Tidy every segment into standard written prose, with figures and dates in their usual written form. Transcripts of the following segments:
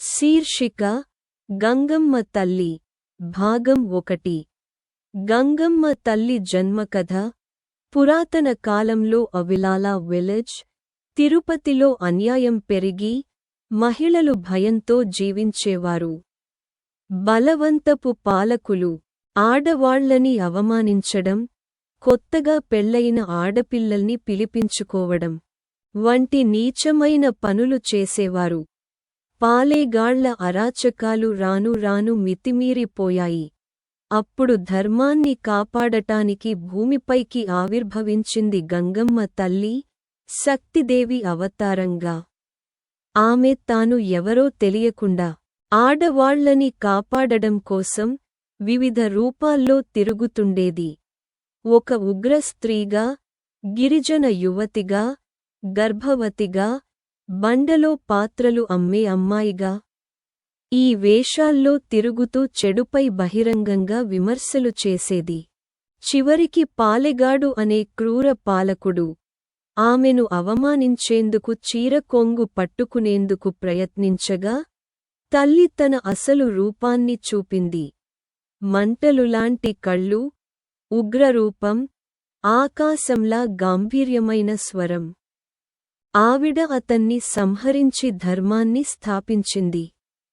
శీర్షిక గంగమ్మ తల్లి భాగం 1. గంగమ్మ తల్లి జన్మకథ. పురాతన కాలంలో అవిలాల విలేజ్, తిరుపతిలో అన్యాయం పెరిగి మహిళలు భయంతో జీవించేవారు. బలవంతపు పాలకులు ఆడవాళ్లని అవమానించడం, కొత్తగా పెళ్లయిన ఆడపిల్లల్ని పిలిపించుకోవడం వంటి నీచమైన పనులు చేసేవారు. పాలేగాళ్ల అరాచకాలు రాను రాను మితిమీరిపోయాయి. అప్పుడు ధర్మాన్ని కాపాడటానికి భూమిపైకి ఆవిర్భవించింది గంగమ్మ తల్లి, శక్తిదేవి అవతారంగా. ఆమె తాను ఎవరో తెలియకుండా ఆడవాళ్లని కాపాడడం కోసం వివిధ రూపాల్లో తిరుగుతుండేది. ఒక ఉగ్ర స్త్రీగా, గిరిజన యువతిగా, గర్భవతిగా, బండలో పాత్రలు అమ్మే అమ్మాయిగా. ఈ వేషాల్లో తిరుగుతూ చెడుపై బహిరంగంగా విమర్శలు చేసేది. చివరికి పాలెగాడు అనే క్రూర పాలకుడు ఆమెను అవమానించేందుకు చీరకొంగు పట్టుకునేందుకు ప్రయత్నించగా, తల్లి తన అసలు రూపాన్ని చూపింది. మంటలులాంటి కళ్ళు, ఉగ్రరూపం, ఆకాశంలా గాంభీర్యమైన స్వరం. ఆవిడ అతన్ని సంహరించి ధర్మాన్ని స్థాపించింది.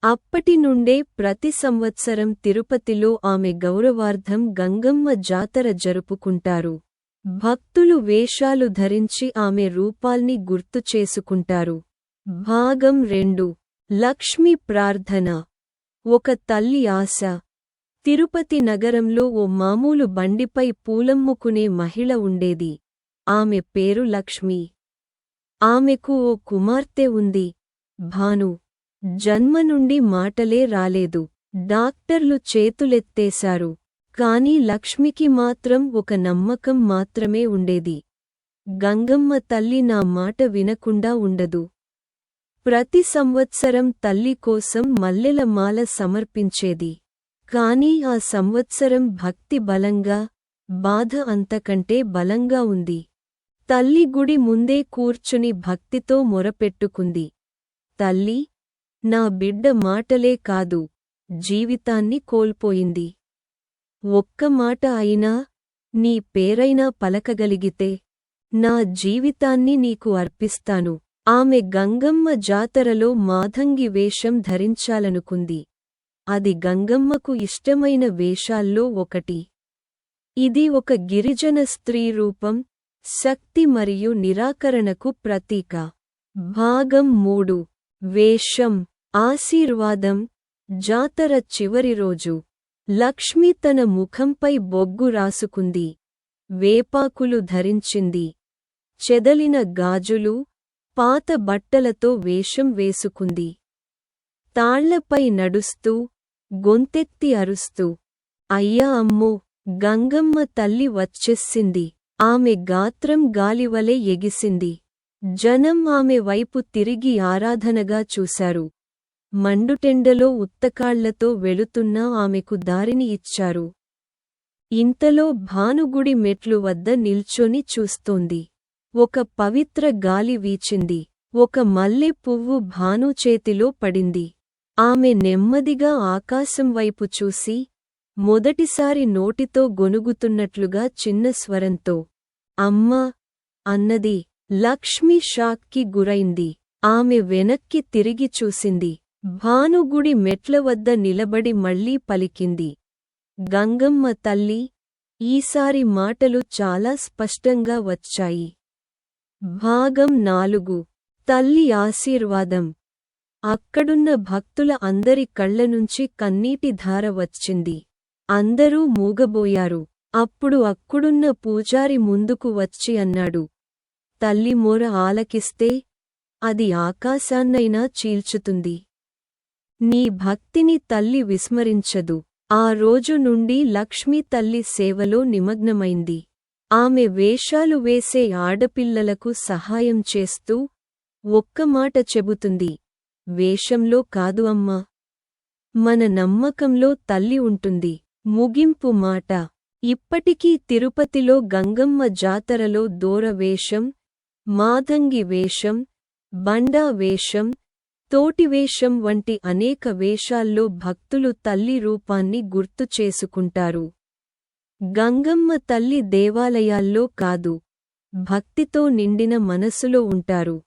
అప్పటినుండే ప్రతి సంవత్సరం తిరుపతిలో ఆమె గౌరవార్థం గంగమ్మ జాతర జరుపుకుంటారు. భక్తులు వేషాలు ధరించి ఆమె రూపాల్ని గుర్తు చేసుకుంటారు. భాగం 2. లక్ష్మీ ప్రార్థన. ఒక తల్లి ఆశ. తిరుపతి నగరంలో ఓ మామూలు బండిపై పూలమ్ముకునే మహిళ ఉండేది. ఆమె పేరు లక్ష్మి. ఆమెకు ఓ కుమార్తె ఉంది, భాను. జన్మ నుండి మాటలే రాలేదు. డాక్టర్లు చేతులెత్తేశారు. కాని లక్ష్మికి మాత్రం ఒక నమ్మకం మాత్రమే ఉండేది. గంగమ్మ తల్లి నా మాట వినకుండా ఉండదు. ప్రతి సంవత్సరం తల్లి కోసం మల్లెల మాల సమర్పించేది. కాని ఆ సంవత్సరం భక్తి బలంగా, బాధ అంతకంటే బలంగా ఉంది. తల్లి గుడి ముందే కూర్చుని భక్తితో మొరపెట్టుకుంది. తల్లీ, నా బిడ్డ మాటలే కాదు, జీవితాన్ని కోల్పోయింది. ఒక్క మాట అయినా, నీ పేరైనా పలకగలిగితే నా జీవితాన్ని నీకు అర్పిస్తాను. ఆమె గంగమ్మ జాతరలో మాదంగి వేషం ధరించాలనుకుంది. అది గంగమ్మకు ఇష్టమైన వేషాల్లో ఒకటి. ఇది ఒక గిరిజన స్త్రీ రూపం, శక్తి మరియు నిరాకరణకు ప్రతీక. భాగం 3. వేషం. ఆశీర్వాదం. జాతర చివరి రోజు లక్ష్మి తన ముఖంపై బొగ్గు రాసుకుంది. వేపాకులు ధరించింది. చెదలిన గాజులు, పాత బట్టలతో వేషం వేసుకుంది. తాళ్లపై నడుస్తూ, గొంతెత్తి అరుస్తూ, అయ్యా అమ్మో, గంగమ్మ తల్లి వచ్చేసింది. ఆమె గాత్రం గాలివలె ఎగిసింది. జనం ఆమె వైపు తిరిగి ఆరాధనగా చూశారు. మండుటెండలో ఉత్తకాళ్లతో వెళుతున్నా ఆమెకు దారిని ఇచ్చారు. ఇంతలో భానుగుడి మెట్లు వద్ద నిల్చొని చూస్తోంది. ఒక పవిత్ర గాలి వీచింది. ఒక మల్లె పువ్వు భాను చేతిలో పడింది. ఆమె నెమ్మదిగా ఆకాశం వైపు చూసి, మొదటిసారి నోటితో గొనుగుతున్నట్లుగా చిన్న స్వరంతో అమ్మా అన్నది. లక్ష్మి షాక్కి గురైంది. ఆమె వెనక్కి తిరిగి చూసింది. భానుగుడి మెట్ల వద్ద నిలబడి మళ్లీ పలికింది, గంగమ్మ తల్లి. ఈసారి మాటలు చాలా స్పష్టంగా వచ్చాయి. భాగం 4. తల్లి ఆశీర్వాదం. అక్కడున్న భక్తుల అందరి కళ్లనుంచి కన్నీటి ధార వచ్చింది. అందరూ మూగబోయారు. అప్పుడు అక్కడున్న పూజారి ముందుకు వచ్చి అన్నాడు, తల్లి మొర ఆలకిస్తే అది ఆకాశాన్నైనా చీల్చుతుంది. నీ భక్తిని తల్లి విస్మరించదు. ఆ రోజు నుండి లక్ష్మీ తల్లి సేవలో నిమగ్నమైంది. ఆమె వేషాలు వేసే ఆడపిల్లలకు సహాయం చేస్తూ ఒక్క మాట చెబుతుంది, వేషంలో కాదు అమ్మా, మన నమ్మకంలో తల్లి ఉంటుంది. ముగింపు మాట. ఇప్పటికీ తిరుపతిలో గంగమ్మ జాతరలో దూర వేషం, మాదంగి వేషం, బండా వేషం, తోటివేషం వంటి అనేక వేషాల్లో భక్తులు తల్లి రూపాన్ని గుర్తు చేసుకుంటారు. గంగమ్మ తల్లి దేవాలయాల్లో కాదు, భక్తితో నిండిన మనసులో ఉంటారు.